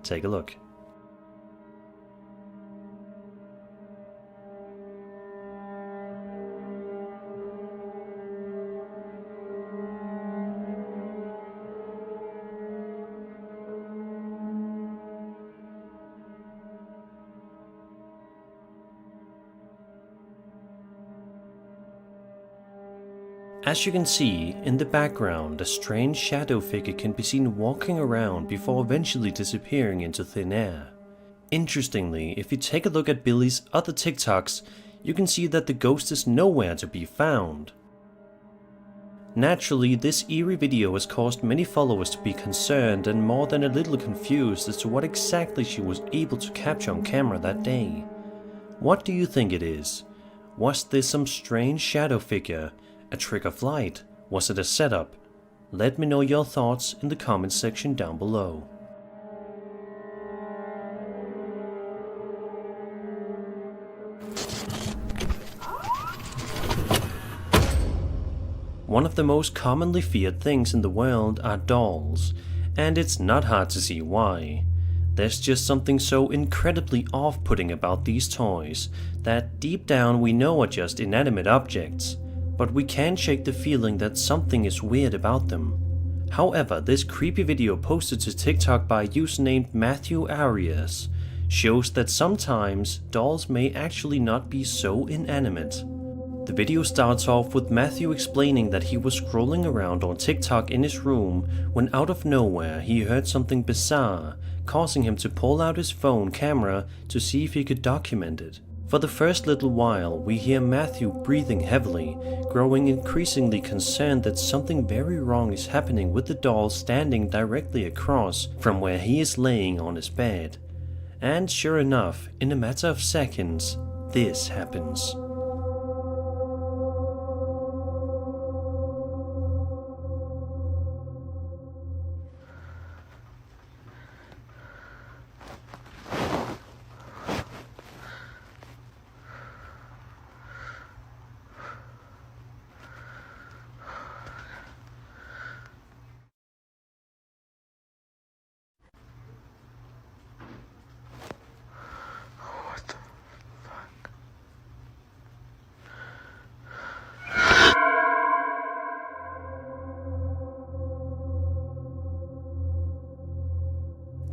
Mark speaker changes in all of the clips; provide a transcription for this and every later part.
Speaker 1: Take a look. As you can see, in the background, a strange shadow figure can be seen walking around before eventually disappearing into thin air. Interestingly, if you take a look at Billy's other TikToks, you can see that the ghost is nowhere to be found. Naturally, this eerie video has caused many followers to be concerned and more than a little confused as to what exactly she was able to capture on camera that day. What do you think it is? Was this some strange shadow figure? A trick of light? Was it a setup? Let me know your thoughts in the comments section down below. One of the most commonly feared things in the world are dolls, and it's not hard to see why. There's just something so incredibly off-putting about these toys that deep down we know are just inanimate objects. But we can't shake the feeling that something is weird about them. However, this creepy video posted to TikTok by a user named Matthew Arias shows that sometimes dolls may actually not be so inanimate. The video starts off with Matthew explaining that he was scrolling around on TikTok in his room when out of nowhere he heard something bizarre, causing him to pull out his phone camera to see if he could document it. For the first little while, we hear Matthew breathing heavily, growing increasingly concerned that something very wrong is happening with the doll standing directly across from where he is laying on his bed. And sure enough, in a matter of seconds, this happens.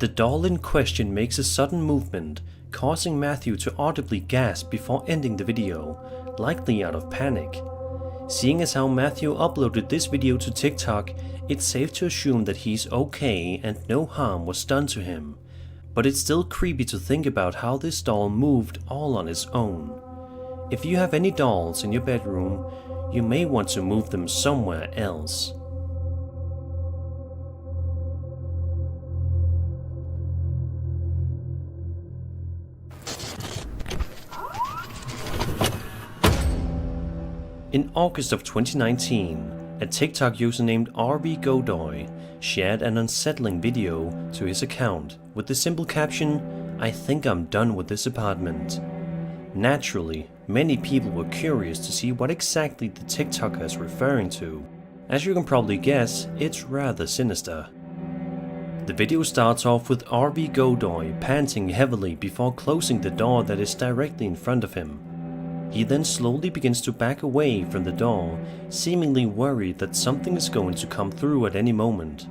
Speaker 1: The doll in question makes a sudden movement, causing Matthew to audibly gasp before ending the video, likely out of panic. Seeing as how Matthew uploaded this video to TikTok, it's safe to assume that he's okay and no harm was done to him. But it's still creepy to think about how this doll moved all on its own. If you have any dolls in your bedroom, you may want to move them somewhere else. In August of 2019, a TikTok user named RB Godoy shared an unsettling video to his account with the simple caption, "I think I'm done with this apartment." Naturally, many people were curious to see what exactly the TikToker is referring to. As you can probably guess, it's rather sinister. The video starts off with RB Godoy panting heavily before closing the door that is directly in front of him. He then slowly begins to back away from the door, seemingly worried that something is going to come through at any moment.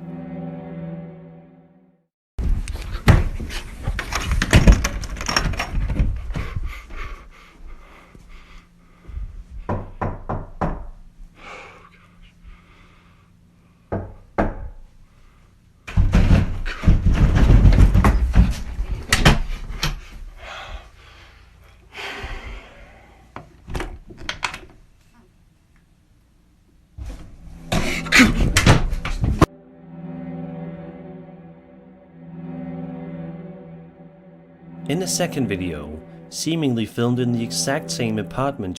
Speaker 1: In a second video, seemingly filmed in the exact same apartment